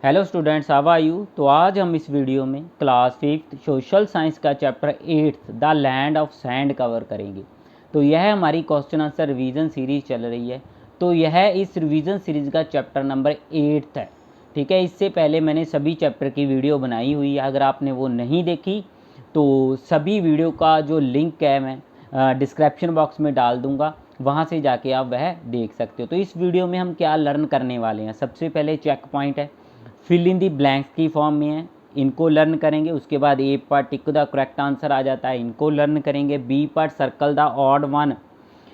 Hello students, how are you. तो आज हम इस वीडियो में क्लास 5th सोशल साइंस का chapter 8th the land of sand cover करेंगे। तो यह हमारी क्वेश्चन आंसर रिवीजन सीरीज़ चल रही है। तो यह इस रिवीजन सीरीज़ का चैप्टर नंबर 8th है। ठीक है, इससे पहले मैंने सभी चैप्टर की वीडियो बनाई हुई है। अगर आपने वो नहीं देखी तो सभी वीडियो का जो लिंक है मैं डिस्क्रिप्शन बॉक्स में डाल दूँगा, वहाँ से जाके आप वह देख सकते हो। तो इस वीडियो में हम क्या लर्न करने वाले हैं, सबसे पहले चेक पॉइंट है, फिल इन दी ब्लैंक्स की फॉर्म में है, इनको लर्न करेंगे। उसके बाद A part tick the correct answer आ जाता है, इनको लर्न करेंगे। B part circle the odd one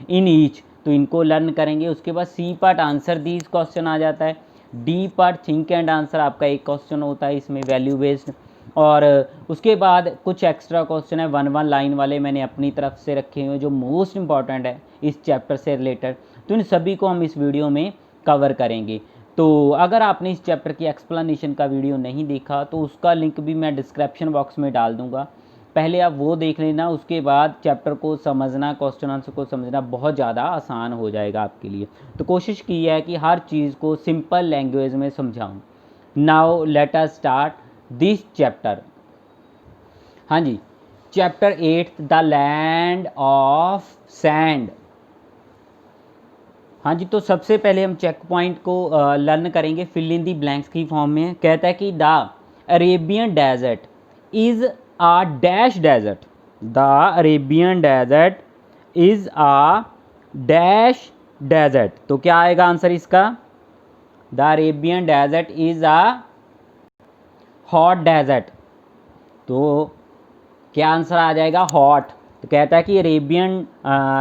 in each, तो इनको लर्न करेंगे। उसके बाद C part answer these question आ जाता है। D part think and answer, आपका एक क्वेश्चन होता है इसमें वैल्यू बेस्ड। और उसके बाद कुछ एक्स्ट्रा क्वेश्चन है 1 1 लाइन वाले, मैंने अपनी तरफ से रखे हुए जो मोस्ट इंपॉर्टेंट है इस चैप्टर से रिलेटेड। तो इन सभी को हम इस वीडियो में कवर करेंगे। तो अगर आपने इस चैप्टर की एक्सप्लेनेशन का वीडियो नहीं देखा तो उसका लिंक भी मैं डिस्क्रिप्शन बॉक्स में डाल दूंगा, पहले आप वो देख लेना। उसके बाद चैप्टर को समझना, क्वेश्चन आंसर को समझना बहुत ज़्यादा आसान हो जाएगा आपके लिए। तो कोशिश की है कि हर चीज़ को सिंपल लैंग्वेज में समझाऊँ। Now let us start this chapter. हाँ जी, chapter 8 the land of sand. हाँ जी, तो सबसे पहले हम चेक पॉइंट को लर्न करेंगे। फिल इन दी ब्लैंक्स की फॉर्म में कहता है कि the Arabian desert is a dash desert. The Arabian desert is a dash desert. तो क्या आएगा आंसर इसका? The Arabian desert is a hot desert. तो क्या आंसर आ जाएगा? हॉट। तो कहता है कि अरेबियन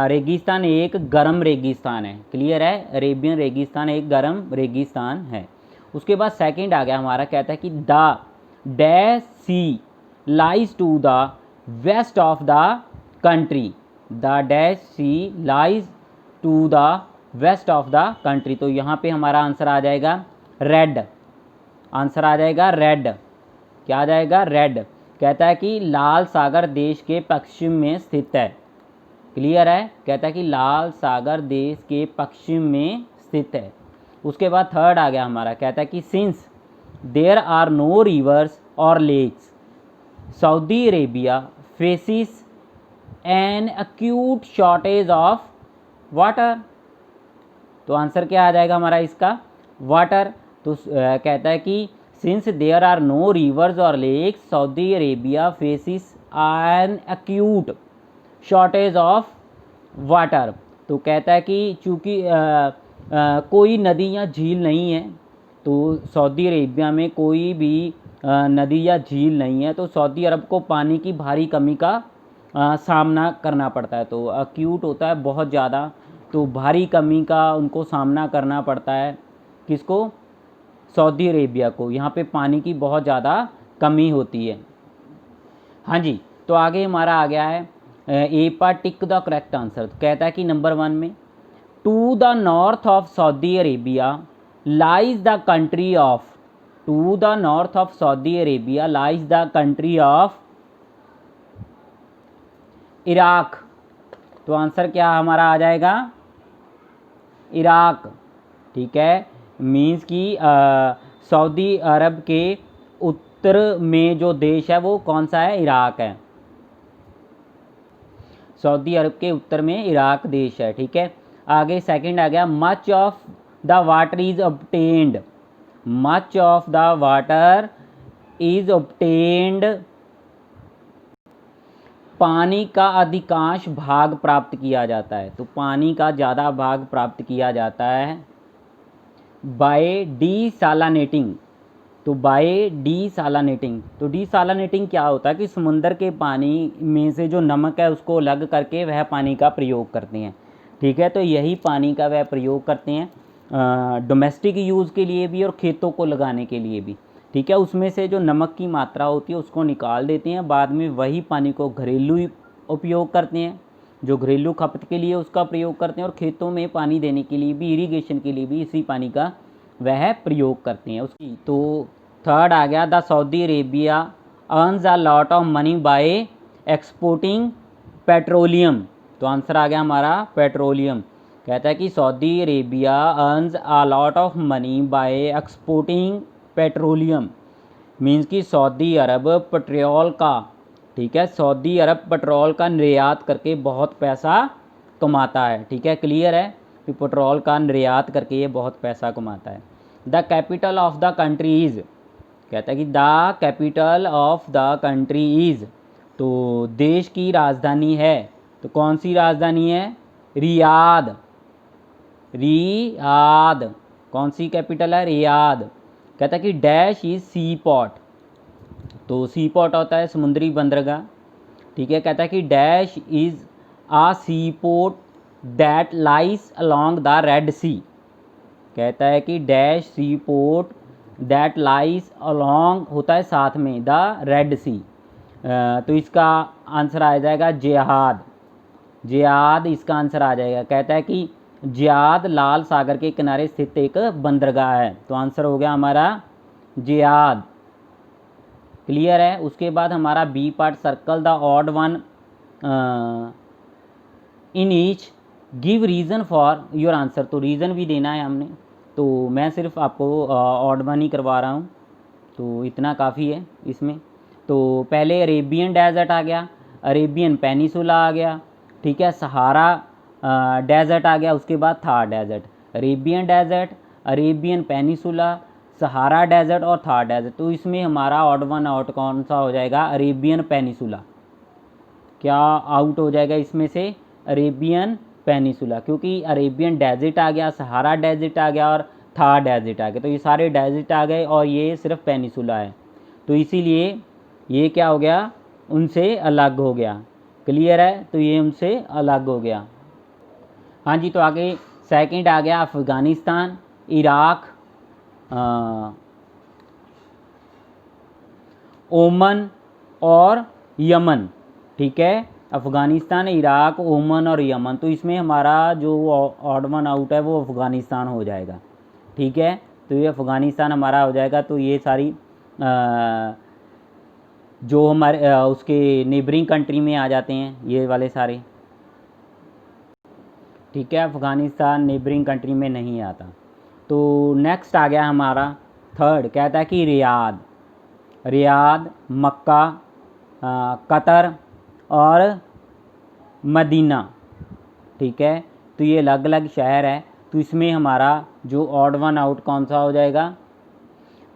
रेगिस्तान एक गर्म रेगिस्तान है। क्लियर है, अरेबियन रेगिस्तान एक गर्म रेगिस्तान है। उसके बाद सेकंड आ गया हमारा, कहता है कि the dash sea lies to the west of the country. The dash sea lies to the west of the country. तो यहाँ पे हमारा आंसर आ जाएगा रेड। आंसर आ जाएगा रेड। क्या आ जाएगा? रेड। कहता है कि लाल सागर देश के पश्चिम में स्थित है। क्लियर है, कहता है कि लाल सागर देश के पश्चिम में स्थित है। उसके बाद थर्ड आ गया हमारा, कहता है कि since there are no rivers or lakes Saudi Arabia faces an acute shortage of water. तो आंसर क्या आ जाएगा हमारा इसका? वाटर। तो कहता है कि since there are no rivers or lakes Saudi Arabia faces an acute shortage of water. तो कहता है कि चूँकि कोई नदी या झील नहीं है, तो सऊदी अरेबिया में कोई भी नदी या झील नहीं है, तो सऊदी अरब को पानी की भारी कमी का सामना करना पड़ता है। तो एक्यूट होता है बहुत ज़्यादा, तो भारी कमी का उनको सामना करना पड़ता है। किसको? सऊदी अरेबिया को। यहाँ पे पानी की बहुत ज़्यादा कमी होती है। हाँ जी, तो आगे हमारा आ गया है A part tick the correct answer. तो कहता है कि नंबर 1 में to the north of Saudi Arabia lies the country of. To the north of Saudi Arabia lies the country of Iraq. तो आंसर क्या हमारा आ जाएगा? इराक। ठीक है, मीन्स कि सऊदी अरब के उत्तर में जो देश है वो कौन सा है? इराक है। सऊदी अरब के उत्तर में इराक देश है। ठीक है, आगे सेकंड आ गया, much of the water is obtained. Much of the water is obtained, पानी का अधिकांश भाग प्राप्त किया जाता है। तो पानी का ज़्यादा भाग प्राप्त किया जाता है बाय डीसालानेटिंग। तो बाय डीसालानेटिंग, तो डीसालानेटिंग क्या होता है कि समुंदर के पानी में से जो नमक है उसको अलग करके वह पानी का प्रयोग करते हैं। ठीक है, तो यही पानी का वह प्रयोग करते हैं डोमेस्टिक यूज़ के लिए भी और खेतों को लगाने के लिए भी। ठीक है, उसमें से जो नमक की मात्रा होती है उसको निकाल देते हैं, बाद में वही पानी को घरेलू उपयोग करते हैं, जो घरेलू खपत के लिए उसका प्रयोग करते हैं, और खेतों में पानी देने के लिए भी, इरीगेशन के लिए भी इसी पानी का वह प्रयोग करते हैं उसकी। तो थर्ड आ गया, the Saudi Arabia earns a lot of money by exporting petroleum. तो आंसर आ गया हमारा पेट्रोलियम। कहता है कि Saudi Arabia earns a lot of money by exporting petroleum means कि सऊदी अरब पेट्रोल का, ठीक है, सऊदी अरब पेट्रोल का निर्यात करके बहुत पैसा कमाता है, ठीक है, क्लियर है कि पेट्रोल का निर्यात करके ये बहुत पैसा कमाता है। The capital of the country is, कहता है कि the capital of the country is, तो देश की राजधानी है, तो कौन सी राजधानी है? रियाद। रियाद कौन सी कैपिटल है? रियाद। कहता है कि डैश इज सी पोर्ट, तो सी पोर्ट होता है समुद्री बंदरगाह, ठीक है। कहता है कि dash is a sea port that lies along the Red Sea, कहता है कि dash sea port that lies along होता है साथ में द रेड सी, तो इसका आंसर आ जाएगा जिहाद। जिहाद इसका आंसर आ जाएगा। कहता है कि जिहाद लाल सागर के किनारे स्थित एक बंदरगाह है, तो आंसर हो गया हमारा जिहाद। क्लियर है। उसके बाद हमारा B part, circle the odd one in each, give reason for your answer, तो रीज़न भी देना है हमने, तो मैं सिर्फ आपको ऑड वन ही करवा रहा हूँ, तो इतना काफ़ी है इसमें। तो पहले अरेबियन डेजर्ट आ गया, अरेबियन पेनिसुला आ गया, ठीक है, सहारा डेजर्ट आ गया, उसके बाद Thar desert, Arabian desert, Arabian peninsula, Sahara desert और थार डेजर्ट। तो इसमें हमारा ऑड वन आउट कौन सा हो जाएगा? Arabian peninsula. क्या आउट हो जाएगा इसमें से? अरेबियन पेनिसुला, क्योंकि अरेबियन डेजर्ट आ गया, सहारा डेजर्ट आ गया और थार डेजर्ट आ गया, तो ये सारे डेजर्ट आ गए और ये सिर्फ पेनिसुला है, तो इसीलिए ये क्या हो गया? उनसे अलग हो गया। क्लियर है, तो ये उनसे अलग हो गया। हाँ जी, तो आगे सेकंड आ गया अफ़गानिस्तान, इराक, ओमन और यमन, ठीक है, अफ़गानिस्तान, इराक, ओमन और यमन। तो इसमें हमारा जो ऑड वन आउट है वो अफ़गानिस्तान हो जाएगा, ठीक है, तो ये अफ़गानिस्तान हमारा हो जाएगा। तो ये सारी जो हमारे उसके नेबरिंग कंट्री में आ जाते हैं ये वाले सारे, ठीक है, अफ़गानिस्तान नेबरिंग कंट्री में नहीं आता। तो नेक्स्ट आ गया हमारा थर्ड, कहता है कि रियाद, रियाद, मक्का, कतर और मदीना, ठीक है, तो ये अलग अलग शहर है, तो इसमें हमारा जो ऑड वन आउट कौन सा हो जाएगा?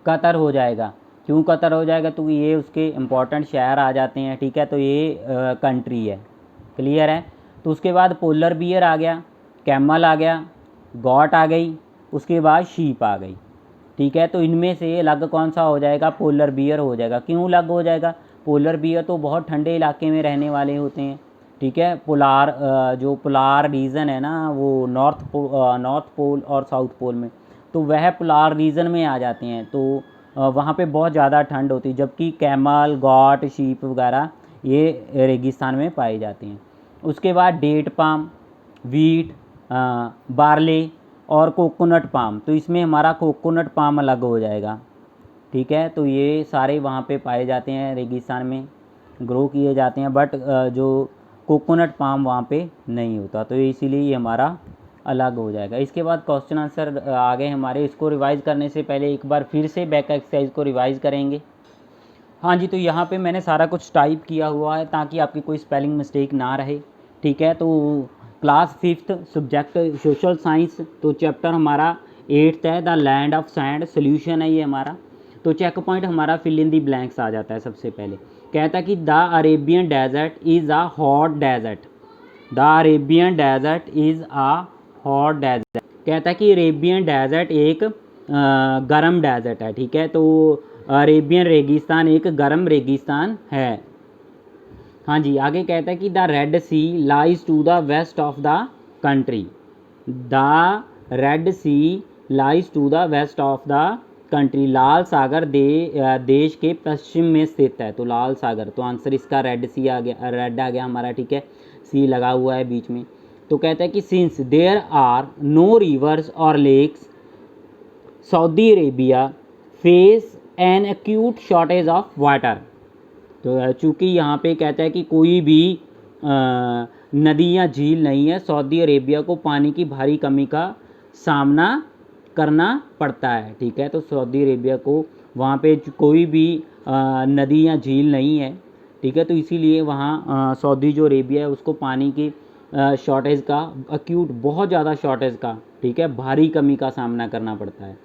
कतर हो जाएगा। क्यों कतर हो जाएगा? तो ये उसके इम्पोर्टेंट शहर आ जाते हैं, ठीक है, तो ये कंट्री है। क्लियर है। तो उसके बाद पोलर बियर आ गया, कैमल आ गया, गॉट आ गई, उसके बाद शीप आ गई, ठीक है, तो इनमें से अलग कौन सा हो जाएगा? पोलर बियर हो जाएगा। क्यों अलग हो जाएगा? पोलर बियर तो बहुत ठंडे इलाके में रहने वाले होते हैं, ठीक है, पोलार जो पोलार रीजन है ना वो नॉर्थ पोल और साउथ पोल में, तो वह पोलार रीजन में आ जाते हैं, तो वहाँ पे बहुत ज़्यादा ठंड होती है, जबकि कैमल, गॉट, शीप वगैरह ये रेगिस्तान में पाए जाते हैं। उसके बाद डेट पाम, वीट, बार्ले और कोकोनट पाम, तो इसमें हमारा कोकोनट पाम अलग हो जाएगा, ठीक है, तो ये सारे वहाँ पे पाए जाते हैं, रेगिस्तान में ग्रो किए जाते हैं, बट जो कोकोनट पाम वहाँ पे नहीं होता, तो इसीलिए ये हमारा अलग हो जाएगा। इसके बाद क्वेश्चन आंसर आ गए हमारे, इसको रिवाइज़ करने से पहले एक बार फिर से बैक एक्सरसाइज को रिवाइज़ करेंगे। हाँ जी, तो यहाँ पे मैंने सारा कुछ टाइप किया हुआ है ताकि आपकी कोई स्पेलिंग मिस्टेक ना रहे, ठीक है। तो class 5th subject social science, तो चैप्टर हमारा 8th है, the land of sand, solution है ये हमारा। तो चेक पॉइंट हमारा फिल इन दी ब्लैंक्स आ जाता है। सबसे पहले कहता है कि the Arabian desert is a hot desert, the Arabian desert is a hot desert. कहता है कि अरेबियन डेजर्ट एक गर्म डेजर्ट है, ठीक है, तो अरेबियन रेगिस्तान एक गर्म रेगिस्तान है। हाँ जी, आगे कहता है कि the Red Sea lies to the west of the country, the Red Sea lies to the west of the country, लाल सागर देश के पश्चिम में स्थित है, तो लाल सागर, तो आंसर इसका रेड सी आ गया, रेड आ गया हमारा, ठीक है, सी लगा हुआ है बीच में। तो कहता है कि since there are no rivers or lakes, Saudi Arabia face an acute shortage of water, तो चूँकि यहाँ पे कहता है कि कोई भी नदी या झील नहीं है, सऊदी अरेबिया को पानी की भारी कमी का सामना करना पड़ता है, ठीक है, तो सऊदी अरेबिया को वहाँ पे कोई भी नदी या झील नहीं है, ठीक है। तो इसीलिए वहाँ सऊदी जो अरेबिया है उसको पानी की शॉर्टेज का, अक्यूट बहुत ज़्यादा शॉर्टेज का, ठीक है, भारी कमी का सामना करना पड़ता है।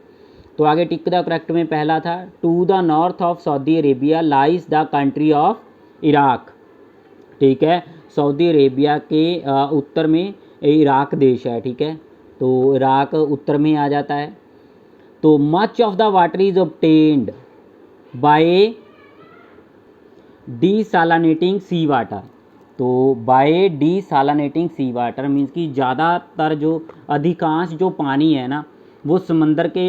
तो आगे टिक द करेक्ट में पहला था, to the north of Saudi Arabia lies the country of Iraq, ठीक है। सऊदी अरेबिया के उत्तर में इराक देश है, ठीक है। तो इराक उत्तर में आ जाता है। तो much of the water is obtained by desalinating sea water. तो by desalinating sea water means कि ज़्यादातर जो अधिकांश जो पानी है ना वो समंदर के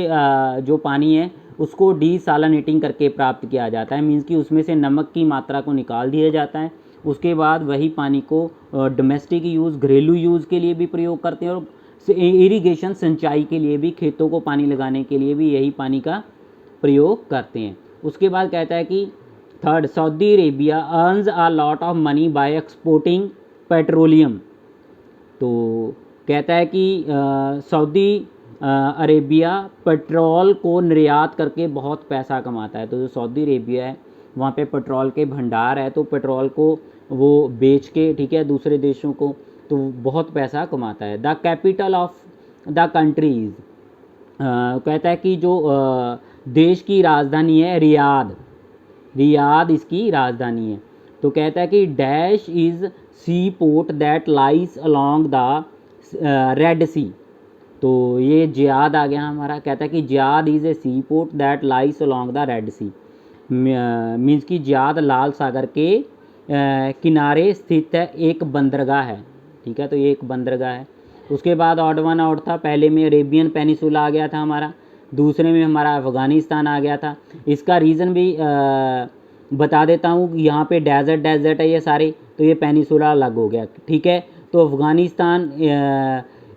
जो पानी है उसको डीसालिनेटिंग करके प्राप्त किया जाता है। मीन्स कि उसमें से नमक की मात्रा को निकाल दिया जाता है। उसके बाद वही पानी को डोमेस्टिक यूज़, घरेलू यूज़ के लिए भी प्रयोग करते हैं, और इरिगेशन सिंचाई के लिए भी, खेतों को पानी लगाने के लिए भी यही पानी का प्रयोग करते हैं। उसके बाद कहता है कि third, Saudi Arabia earns a lot of money by exporting petroleum. तो कहता है कि सऊदी अरेबिया पेट्रोल को निर्यात करके बहुत पैसा कमाता है। तो जो सऊदी अरेबिया है वहाँ पे पेट्रोल के भंडार है, तो पेट्रोल को वो बेच के, ठीक है, दूसरे देशों को, तो बहुत पैसा कमाता है। The capital of the countries, कहता है कि जो देश की राजधानी है रियाद, रियाद इसकी राजधानी है। तो कहता है कि dash is sea port that lies along the Red Sea. तो ये जियाद आ गया हमारा। कहता है कि Jeddah is a sea port that lies along the Red Sea, means कि जियाद लाल सागर के किनारे स्थित है, एक बंदरगाह है, ठीक है। तो ये एक बंदरगाह है। उसके बाद ऑड वन आउट था, पहले में अरेबियन पेनिसुला आ गया था हमारा, दूसरे में हमारा अफ़गानिस्तान आ गया था। इसका रीज़न भी बता देता हूँ, यहाँ पे डेजर्ट डेजर्ट है ये सारे, तो ये पेनिसुला अलग हो गया, ठीक है। तो अफ़गानिस्तान,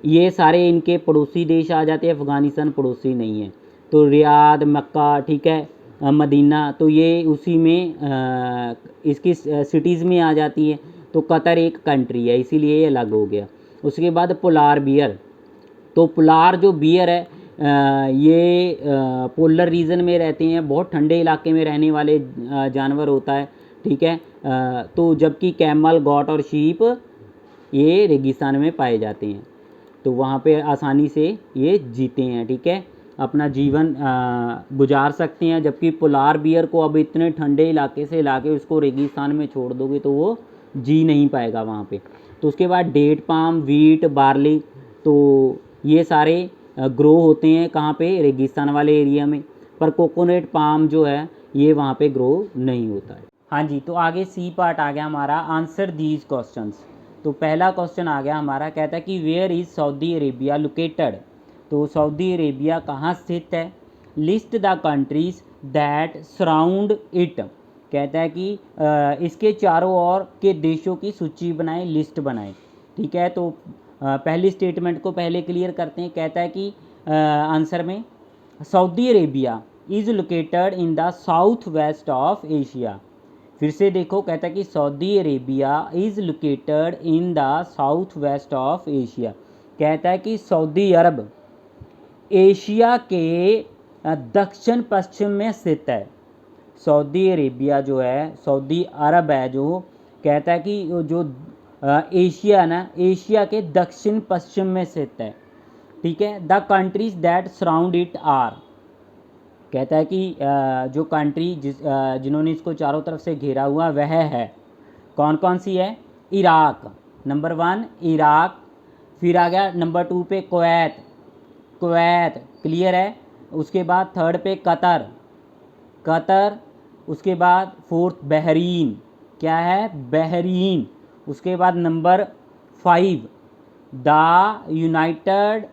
ये सारे इनके पड़ोसी देश आ जाते हैं, अफ़गानिस्तान पड़ोसी नहीं है। तो रियाद, मक्का, ठीक है, मदीना, तो ये उसी में इसकी सिटीज़ में आ जाती है। तो कतर एक कंट्री है, इसीलिए ये अलग हो गया। उसके बाद पोलार बियर। तो पोलार जो बियर है ये पोलर रीजन में रहते हैं, बहुत ठंडे इलाके में रहने वाले जानवर होता है, ठीक है। तो जबकि कैमल, गॉट और शीप ये रेगिस्तान में पाए जाते हैं, तो वहाँ पे आसानी से ये जीते हैं, ठीक है, अपना जीवन गुजार सकते हैं। जबकि पोलार बियर को अब इतने ठंडे इलाके से लाके उसको रेगिस्तान में छोड़ दोगे तो वो जी नहीं पाएगा वहाँ पे। तो उसके बाद डेट पाम, वीट, बार्ली, तो ये सारे ग्रो होते हैं कहाँ पे, रेगिस्तान वाले एरिया में। पर कोकोनट पाम जो है ये वहाँ पे ग्रो नहीं होता है। हाँ जी, तो आगे सी पार्ट आ गया हमारा, आंसर दीज क्वेश्चंस। तो पहला क्वेश्चन आ गया हमारा, कहता है कि where is Saudi Arabia located. तो सऊदी अरेबिया कहाँ स्थित है। List the countries that surround it. कहता है कि इसके चारों ओर के देशों की सूची बनाएं, लिस्ट बनाएं, ठीक है। तो पहली स्टेटमेंट को पहले क्लियर करते हैं। कहता है कि आंसर में Saudi Arabia is located in the south west of Asia. फिर से देखो, कहता है कि Saudi Arabia is located in the south west of Asia. कहता है कि सऊदी अरब एशिया के दक्षिण पश्चिम में स्थित है। सऊदी अरेबिया जो है, सऊदी अरब है जो, कहता है कि जो एशिया ना, एशिया के दक्षिण पश्चिम में स्थित है, ठीक है। The countries that surround it are. कहता है कि जो कंट्री जिन्होंने इसको चारों तरफ से घेरा हुआ वह है, कौन कौन सी है। Iraq, number 1 Iraq. फिर आ गया नंबर 2 पे कुवैत, कुवैत क्लियर है। उसके बाद थर्ड पे कतर, कतर। उसके बाद फोर्थ बहरीन, क्या है, बहरीन। उसके बाद number 5 the United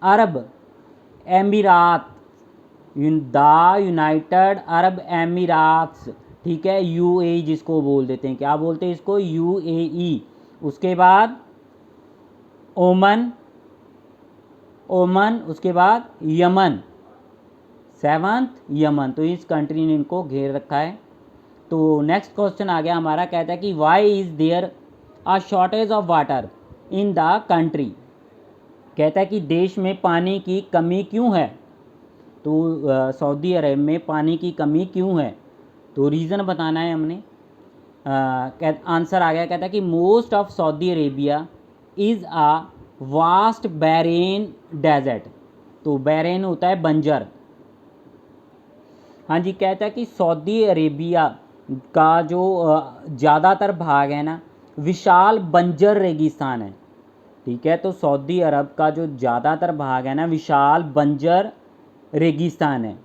Arab Emirates, the United Arab Emirates, ठीक है, यूएई जिसको बोल देते हैं, क्या बोलते हैं इसको, यूएई। उसके बाद ओमन, ओमन। उसके बाद यमन, 7th यमन। तो इस कंट्री ने इनको घेर रखा है। तो नेक्स्ट क्वेश्चन आ गया हमारा, कहता है कि why is there a shortage of water in the country. कहता है कि देश में पानी की कमी क्यों है। तो सऊदी अरब में पानी की कमी क्यों है? तो रीज़न बताना है हमने। आंसर आ गया, कहता है कि most of Saudi Arabia is a vast barren desert. तो बैरेन होता है बंजर। हाँ जी, कहता है कि सऊदी अरेबिया का जो ज़्यादातर भाग है ना, विशाल बंजर रेगिस्तान है। ठीक है, तो सऊदी अरब का जो ज़्यादातर भाग है ना, विशाल बंजर रेगिस्तान है।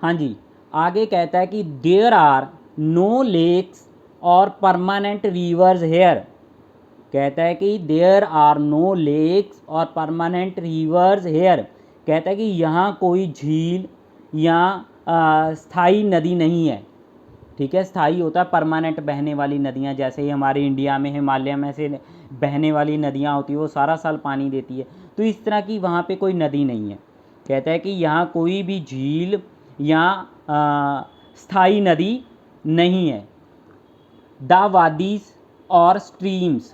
हाँ जी, आगे कहता है कि देयर आर नो लेक्स और परमानेंट रिवर्स हेयर। कहता है कि देयर आर नो लेक्स और परमानेंट रिवर्स हेयर। कहता है कि यहाँ कोई झील या स्थायी नदी नहीं है। ठीक है, स्थायी होता है परमानेंट बहने वाली नदियाँ, जैसे ही हमारे इंडिया में हिमालय में से बहने वाली नदियाँ होती है, वो सारा साल पानी देती है। तो इस तरह की वहाँ पे कोई नदी नहीं है। कहता है कि यहाँ कोई भी झील या स्थायी नदी नहीं है। द वादीज और स्ट्रीम्स,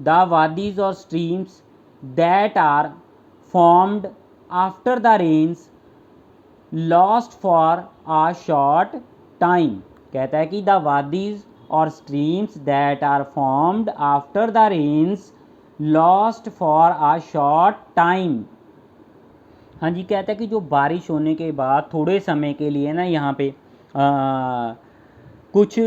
द वादीज और streams that are formed after the rains last for a short time. कहता है कि द वादीज और streams that are formed after the rains last for a short time. हाँ जी, कहता है कि जो बारिश होने के बाद थोड़े समय के लिए ना यहाँ पे कुछ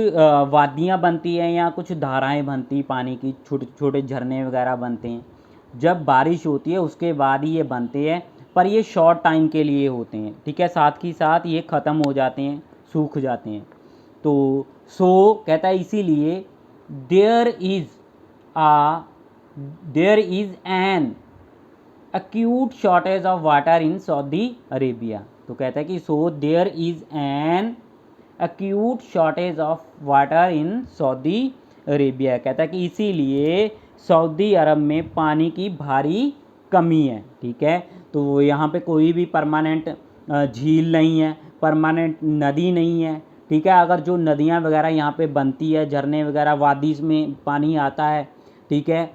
वादियाँ बनती हैं या कुछ धाराएं बनती पानी की, छोटे छोटे झरने वगैरह बनते हैं। जब बारिश होती है उसके बाद ही ये बनते हैं, पर ये शॉर्ट टाइम के लिए होते हैं। ठीक है, साथ ही साथ ये ख़त्म हो जाते हैं, सूख जाते हैं। तो कहता है इसीलिए there is an acute shortage of water in Saudi Arabia। तो कहता है कि there is an acute shortage of water in Saudi Arabia। कहता है कि इसीलिए सऊदी अरब में पानी की भारी कमी है। ठीक है, तो यहाँ पे कोई भी परमानेंट झील नहीं है, परमानेंट नदी नहीं है। ठीक है, अगर जो नदियाँ वगैरह यहाँ पे बनती है, झरने वगैरह, वादिस में पानी आता है, ठीक है,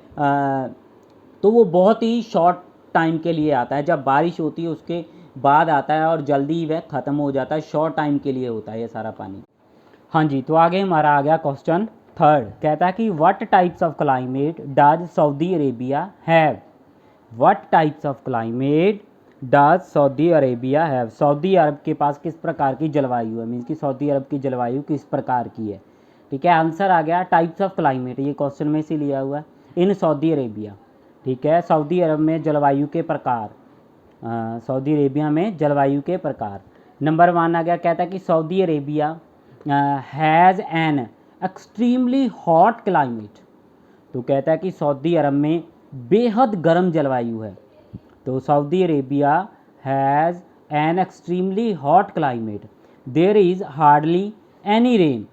तो वो बहुत ही शॉर्ट टाइम के लिए आता है। जब बारिश होती है उसके बाद आता है और जल्दी वह ख़त्म हो जाता है, शॉर्ट टाइम के लिए होता है ये सारा पानी। हाँ जी, तो आगे हमारा आ गया क्वेश्चन थर्ड। कहता है कि what types of climate does Saudi Arabia have. What types of climate does Saudi Arabia have. Saudi Arab के पास किस प्रकार की जलवायु है, मीन्स कि सऊदी अरब की जलवायु किस प्रकार की है। ठीक है, आंसर आ गया टाइप्स ऑफ क्लाइमेट, ये क्वेश्चन में से लिया हुआ है, इन सऊदी अरेबिया। ठीक है, सऊदी अरब में जलवायु के प्रकार, सऊदी अरेबिया में जलवायु के प्रकार। नंबर 1 आ गया, कहता है कि Saudi Arabia has an extremely hot climate. तो कहता है कि सऊदी अरब में बेहद गर्म जलवायु है। तो Saudi Arabia has an extremely hot climate. There is hardly any rain.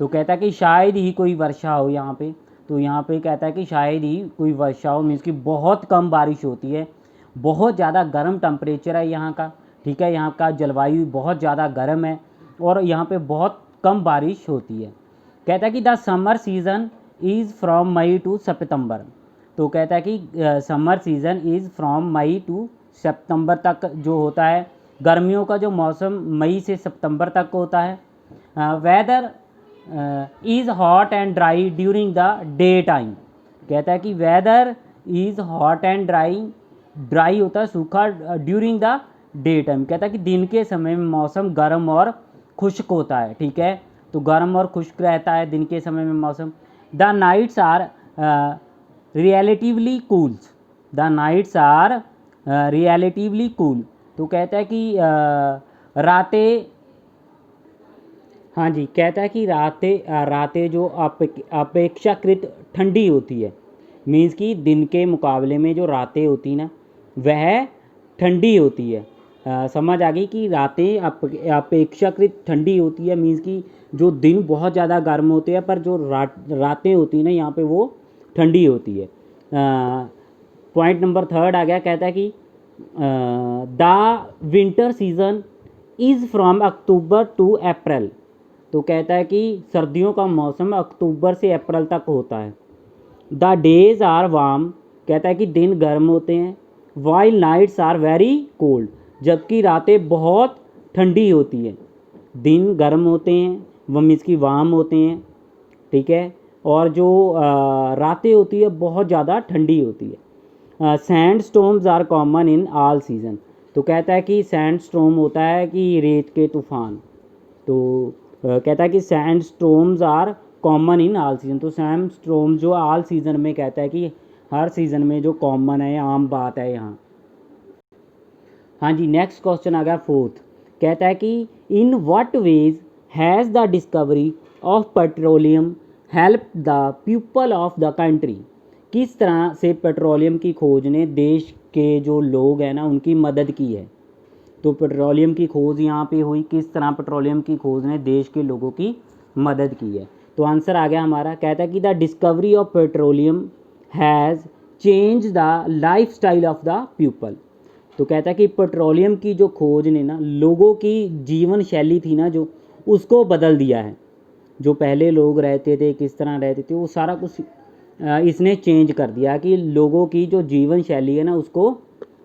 तो कहता है कि शायद ही कोई वर्षा हो यहाँ पे। तो यहाँ पे कहता है कि शायद ही कोई वर्षा हो, मीन्स कि बहुत कम बारिश होती है, बहुत ज़्यादा गर्म टेम्परेचर है यहाँ का। ठीक है, यहाँ का जलवायु बहुत ज़्यादा गर्म है और यहाँ पे बहुत कम बारिश होती है। कहता है कि the summer season is from May to September. तो कहता है कि summer season is from May to September तक जो होता है, गर्मियों का जो मौसम मई से सितंबर तक होता है। Weather is hot and dry during the day time. कहता है कि weather is hot and dry होता है सूखा, ड्यूरिंग द डे टाइम। कहता है कि दिन के समय में मौसम गर्म और खुश्क होता है। ठीक है, तो गर्म और खुश्क रहता है दिन के समय में मौसम। The nights are relatively cools. The nights are relatively cool. तो कहता है कि रातें, हाँ जी, कहता है कि रातें जो अपेक्षाकृत ठंडी होती है, मीन्स कि दिन के मुकाबले में जो रातें होती ना वह ठंडी होती है। समझ आ गई कि रातें अपेक्षाकृत ठंडी होती है, मीन्स कि जो दिन बहुत ज़्यादा गर्म होते हैं पर जो रातें होती हैं ना यहाँ पे वो ठंडी होती है। पॉइंट नंबर 3 आ गया, कहता है कि the winter season is from October to April. तो कहता है कि सर्दियों का मौसम अक्टूबर से अप्रैल तक होता है। The days are warm. कहता है कि दिन गर्म होते हैं। While nights are very cold. जबकि रातें बहुत ठंडी होती है। दिन गर्म होते हैं, वो मीन्स की वार्म होते हैं, ठीक है, और जो रातें होती है बहुत ज़्यादा ठंडी होती है। Sand storms are common in all season. तो कहता है कि सैंड स्टॉर्म होता है कि रेत के तूफान। तो कहता है कि sand storms are common in all season. तो सैंड स्टॉर्म जो ऑल सीज़न में, कहता है कि हर सीज़न में जो कॉमन है, आम बात है यहाँ। हाँ जी, नेक्स्ट क्वेश्चन आ गया फोर्थ। कहता है कि in what ways has the discovery of petroleum help the people of the country. किस तरह से पेट्रोलियम की खोज ने देश के जो लोग हैं ना उनकी मदद की है। तो पेट्रोलियम की खोज यहाँ पे हुई, किस तरह पेट्रोलियम की खोज ने देश के लोगों की मदद की है। तो आंसर आ गया हमारा, कहता है कि the discovery of petroleum has change the lifestyle of the people. तो कहता है कि पेट्रोलियम की जो खोज ने ना लोगों की जीवन शैली थी ना जो, उसको बदल दिया है। जो पहले लोग रहते थे, किस तरह रहते थे, वो सारा कुछ इसने चेंज कर दिया कि लोगों की जो जीवन शैली है ना उसको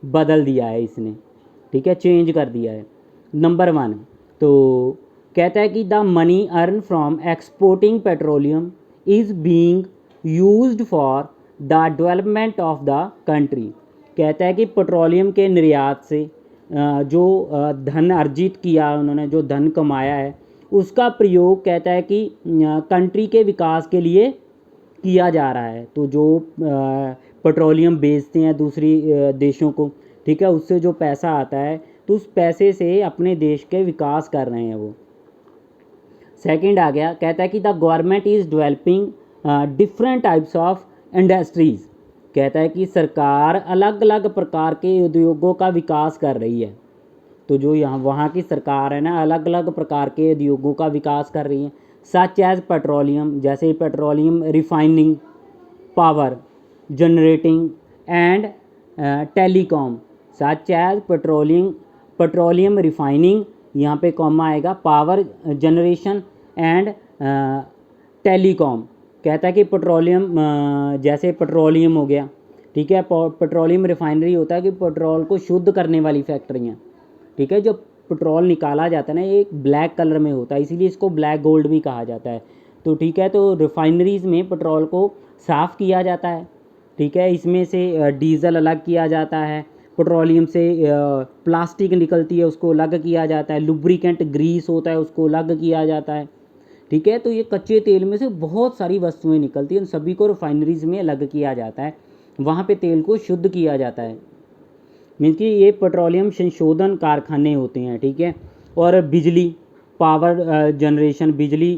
बदल दिया है इसने, ठीक है, चेंज कर दिया है। नंबर 1, तो कहता है कि the money earn from exporting petroleum is being used for the development of the country. कहता है कि पेट्रोलियम के निर्यात से जो धन अर्जित किया उन्होंने, जो धन कमाया है, उसका प्रयोग कहता है कि कंट्री के विकास के लिए किया जा रहा है। तो जो पेट्रोलियम बेचते हैं दूसरी देशों को, ठीक है, उससे जो पैसा आता है तो उस पैसे से अपने देश के विकास कर रहे हैं वो। सेकंड आ गया, कहता है कि the government is developing different types of industries. कहता है कि सरकार अलग अलग प्रकार के उद्योगों का विकास कर रही है। तो जो यहाँ वहाँ की सरकार है ना, अलग अलग प्रकार के उद्योगों का विकास कर रही है। सच एज पेट्रोलियम, जैसे petroleum refining, power generating and telecom. Such as petroleum refining, यहाँ पे कॉमा आएगा, पावर जनरेशन एंड टेलीकॉम। कहता है कि पेट्रोलियम जैसे पेट्रोलियम हो गया, ठीक है, पेट्रोलियम रिफाइनरी होता है कि पेट्रोल को शुद्ध करने वाली फैक्ट्रियाँ, ठीक है। जो पेट्रोल निकाला जाता है ना, ये एक ब्लैक कलर में होता है, इसीलिए इसको ब्लैक गोल्ड भी कहा जाता है। तो ठीक है, तो रिफाइनरीज़ में पेट्रोल को साफ़ किया जाता है, ठीक है, इसमें से डीजल अलग किया जाता है, पेट्रोलियम से प्लास्टिक निकलती है उसको अलग किया जाता है, लुब्रिकेंट ग्रीस होता है उसको अलग किया जाता है, ठीक है। तो ये कच्चे तेल में से बहुत सारी वस्तुएं निकलती हैं, उन सभी को रिफाइनरीज़ में अलग किया जाता है, वहाँ पे तेल को शुद्ध किया जाता है। मीन्स कि ये पेट्रोलियम संशोधन कारखाने होते हैं, ठीक है। और बिजली, पावर जनरेशन, बिजली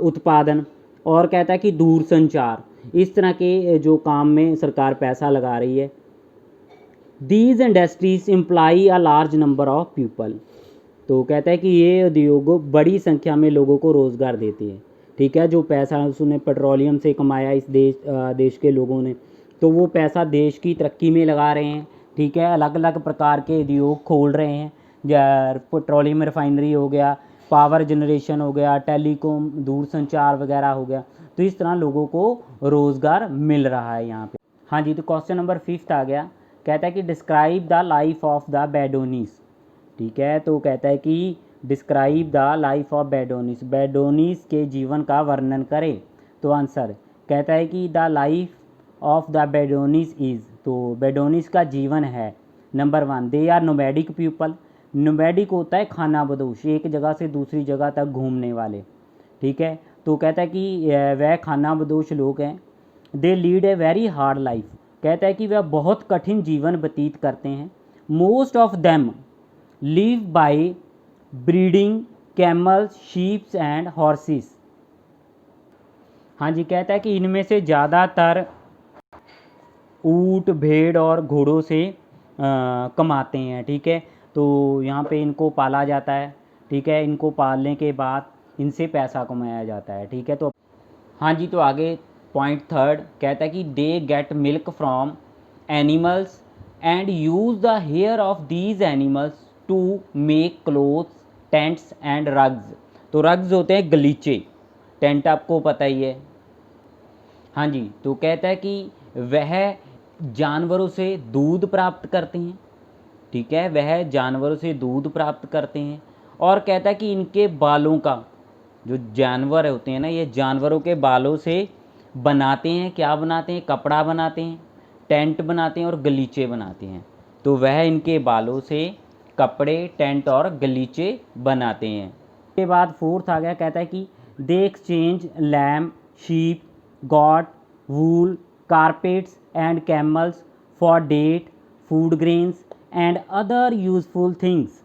उत्पादन, और कहता है कि दूर संचार, इस तरह के जो काम में सरकार पैसा लगा रही है। These industries imply a large number of people. तो कहता है कि ये उद्योग बड़ी संख्या में लोगों को रोज़गार देते हैं, ठीक है। जो पैसा उसने पेट्रोलियम से कमाया इस देश के लोगों ने, तो वो पैसा देश की तरक्की में लगा रहे हैं, ठीक है। अलग अलग प्रकार के उद्योग खोल रहे हैं, पेट्रोलियम रिफाइनरी हो गया, पावर जनरेशन हो गया, टेलीकॉम दूर संचार वगैरह हो गया। तो इस तरह लोगों को रोज़गार मिल रहा है यहाँ पे। हाँ जी, तो क्वेश्चन नंबर 5 आ गया। कहता है कि describe the life of the Bedouins, ठीक है। तो कहता है कि describe the life of Bedouins, Bedouins के जीवन का वर्णन करें। तो आंसर कहता है कि the life of the Bedouins is, तो बेडोनिस का जीवन है, number 1, they are nomadic people. Nomadic होता है खानाबदोश, एक जगह से दूसरी जगह तक घूमने वाले, ठीक है। तो कहता है कि वह खानाबदोश लोग हैं। They lead a very hard life, कहता है कि वह बहुत कठिन जीवन व्यतीत करते हैं। Most of them live by breeding camels, sheeps and horses. हाँ जी, कहता है कि इनमें से ज़्यादातर ऊँट, भेड़ और घोड़ों से कमाते हैं, ठीक है। तो यहाँ पे इनको पाला जाता है, ठीक है, इनको पालने के बाद इनसे पैसा कमाया जाता है, ठीक है। तो हाँ जी, तो आगे पॉइंट 3 कहता है कि they get milk from animals and use the hair of these animals to make clothes, tents and rugs. तो रग्स होते हैं गलीचे, टेंट आपको पता ही है। हाँ जी, तो कहता है कि वह जानवरों से दूध प्राप्त करते हैं, ठीक है, वह जानवरों से दूध प्राप्त करते हैं। और कहता है कि इनके बालों का, जो जानवर होते हैं ना, ये जानवरों के बालों से बनाते हैं, क्या बनाते हैं, कपड़ा बनाते हैं, टेंट बनाते हैं और गलीचे बनाते हैं। तो वह इनके बालों से कपड़े, टेंट और गलीचे बनाते हैं। उसके बाद फोर्थ आ गया, कहता है कि they exchange lamp, sheep, goat, wool, carpets and camels for date, food grains and other useful things.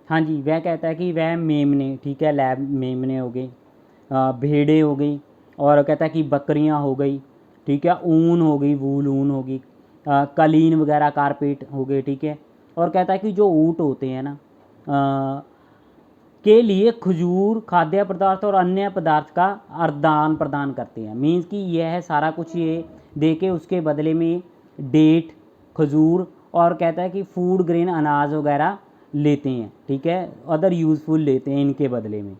हाँ जी, वह कहता है कि वह मेमने, ठीक है, लैब मेमने हो गई, भेड़ें हो गई, और कहता है कि बकरियां हो गई, ठीक है, ऊन हो गई, वूल ऊन होगी, कालीन वगैरह कारपेट हो गए, ठीक है। और कहता है कि जो ऊँट होते हैं ना, के लिए खजूर, खाद्य पदार्थ और अन्य पदार्थ का आदान प्रदान करते हैं। मीन्स कि यह सारा कुछ ये दे के उसके बदले में डेट, खजूर और कहता है कि फूड ग्रेन, अनाज वगैरह लेते हैं, ठीक है, अदर यूज़फुल लेते हैं इनके बदले में,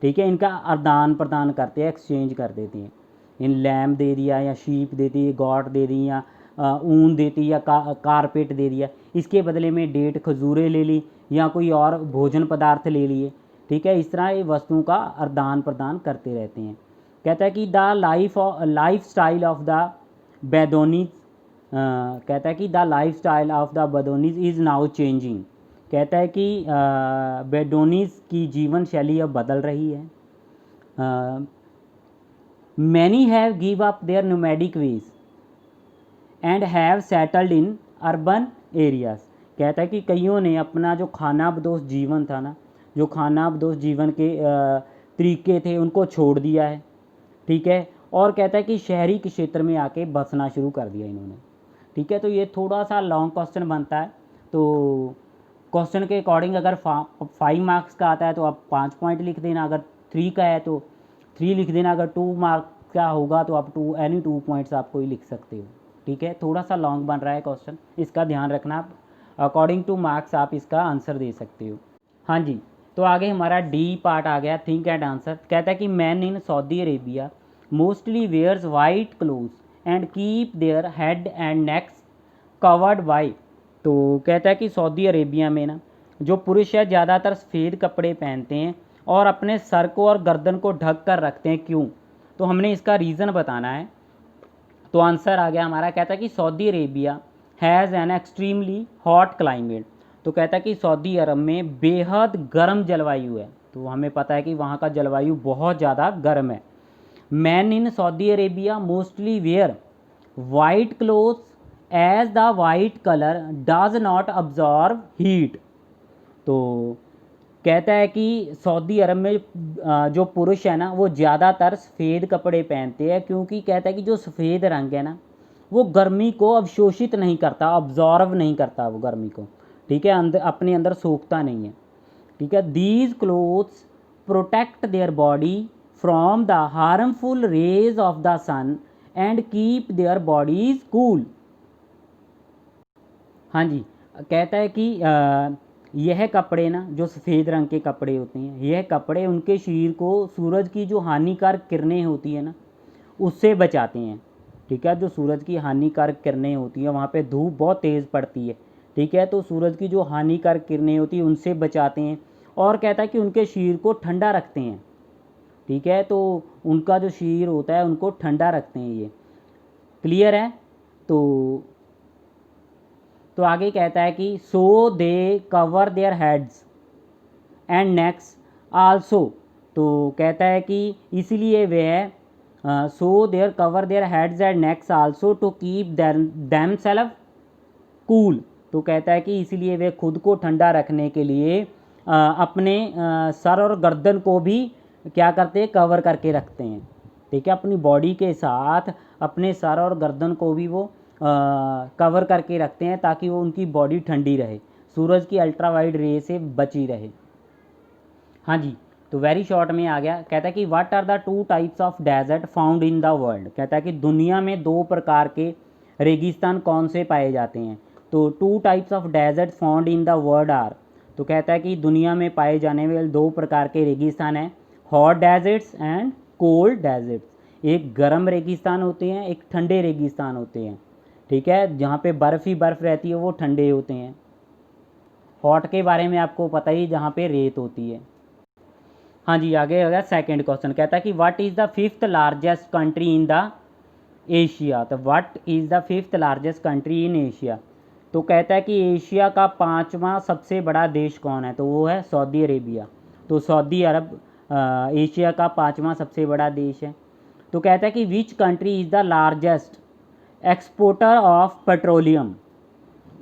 ठीक है, इनका आदान प्रदान करते हैं, एक्सचेंज कर देते हैं। इन लैम्प दे दिया या sheep they the, got they दी या ऊन देती या कारपेट दे दिया, इसके बदले में डेट, खजूरें ले ली या कोई और भोजन पदार्थ ले लिए, ठीक है। इस तरह ये वस्तुओं का आदान प्रदान करते रहते हैं। कहता है कि the lifestyle of the Bedouins, कहता है कि the lifestyle of the Bedouins is now changing. कहता है कि बेडोनीज की जीवन शैली अब बदल रही है। Many have give up their nomadic ways and have settled in urban areas. कहता है कि कईयों ने अपना जो खानाबदोश जीवन था ना, जो खानाबदोश जीवन के तरीके थे, उनको छोड़ दिया है, ठीक है। और कहता है कि शहरी के क्षेत्र में आके बसना शुरू कर दिया इन्होंने, ठीक है। तो ये थोड़ा सा लॉन्ग क्वेश्चन बनता है, तो क्वेश्चन के अकॉर्डिंग अगर 5 मार्क्स का आता है तो आप 5 पॉइंट लिख देना, अगर 3 का है तो 3 लिख देना, अगर 2 मार्क का होगा तो आप एनी 2 पॉइंट्स आप कोई लिख सकते हो, ठीक है। थोड़ा सा लॉन्ग बन रहा है क्वेश्चन, इसका ध्यान रखना। आप अकॉर्डिंग टू मार्क्स आप इसका आंसर दे सकते हो। हाँ जी, तो आगे हमारा डी पार्ट आ गया, थिंक एंड आंसर। कहता है कि man in Saudi Arabia mostly wears white clothes and keep their head and necks covered by. तो कहता है कि सऊदी अरेबिया में ना जो पुरुष है ज़्यादातर सफ़ेद कपड़े पहनते हैं और अपने सर को और गर्दन को ढक कर रखते हैं। क्यों? तो हमने इसका रीज़न बताना है। तो आंसर आ गया हमारा, कहता है कि Saudi Arabia has an extremely hot climate. तो कहता है कि सऊदी अरब में बेहद गर्म जलवायु है। तो हमें पता है कि वहाँ का जलवायु बहुत ज़्यादा गर्म है। Man in Saudi Arabia mostly wear white clothes as the white colour does not absorb heat. तो कहता है कि सऊदी अरब में जो पुरुष है ना वो ज़्यादातर सफ़ेद कपड़े पहनते हैं, क्योंकि कहता है कि जो सफ़ेद रंग है ना वो गर्मी को अवशोषित नहीं करता, अब्जॉर्व नहीं करता वो गर्मी को, ठीक है, अंदर अपने अंदर सोखता नहीं है, ठीक है। These clothes protect their body from the harmful rays of the sun and keep their bodies cool. हाँ जी, कहता है कि यह कपड़े ना जो सफ़ेद रंग के कपड़े होते हैं, यह कपड़े उनके शरीर को सूरज की जो हानिकारक किरणें होती है ना उससे बचाते हैं, ठीक है। जो सूरज की हानिकारक किरणें होती हैं, वहाँ पे धूप बहुत तेज़ पड़ती है, ठीक है, तो सूरज की जो हानिकारक किरणें होती हैं उनसे बचाते हैं। और कहता है कि उनके शरीर को ठंडा रखते हैं, ठीक है, तो उनका जो शरीर होता है उनको ठंडा रखते हैं ये। क्लियर है? तो आगे कहता है कि so they cover their heads and necks also. तो कहता है कि इसलिए वे so their cover their heads and necks also to keep themselves cool. तो कहता है कि इसलिए वे खुद को ठंडा रखने के लिए अपने सर और गर्दन को भी क्या करते हैं, कवर करके रखते हैं, ठीक है। अपनी बॉडी के साथ अपने सर और गर्दन को भी वो कवर करके रखते हैं ताकि वो उनकी बॉडी ठंडी रहे, सूरज की अल्ट्रावाइट रे से बची रहे। हाँ जी, तो वेरी शॉर्ट में आ गया। कहता है कि what are the 2 types of desert found in the world. कहता है कि दुनिया में 2 प्रकार के रेगिस्तान कौन से पाए जाते हैं। तो 2 types of desert found in the world are. तो कहता है कि दुनिया में पाए जाने वाले 2 प्रकार के रेगिस्तान हैं, hot deserts and cold deserts. एक गर्म रेगिस्तान होते हैं, एक ठंडे रेगिस्तान होते हैं, ठीक है, जहाँ पे बर्फ़ ही बर्फ़ रहती है वो ठंडे होते हैं। हॉट के बारे में आपको पता ही, जहाँ पे रेत होती है। हाँ जी, आगे हो गया सेकंड क्वेश्चन, कहता है कि what is the fifth largest country in the Asia. तो what is the fifth largest country in Asia, तो कहता है कि एशिया का पांचवा सबसे बड़ा देश कौन है, तो वो है सऊदी अरेबिया। तो सऊदी अरब एशिया का पांचवा सबसे बड़ा देश है। तो कहता है कि which country is the largest exporter of petroleum.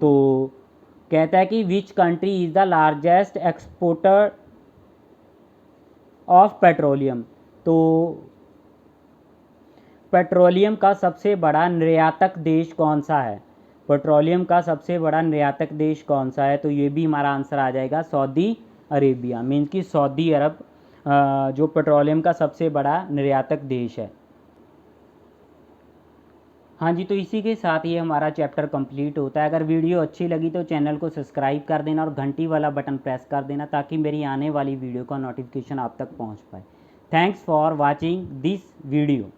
तो कहता है कि which country is the largest exporter of petroleum. तो पेट्रोलियम का सबसे बड़ा निर्यातक देश कौन सा है, पेट्रोलियम का सबसे बड़ा निर्यातक देश कौन सा है, तो ये भी हमारा आंसर आ जाएगा सऊदी अरेबिया। मीन्स कि सऊदी अरब जो पेट्रोलियम का सबसे बड़ा निर्यातक देश है। हाँ जी, तो इसी के साथ ये हमारा चैप्टर कंप्लीट होता है। अगर वीडियो अच्छी लगी तो चैनल को सब्सक्राइब कर देना और घंटी वाला बटन प्रेस कर देना, ताकि मेरी आने वाली वीडियो का नोटिफिकेशन आप तक पहुँच पाए। Thanks for watching this video.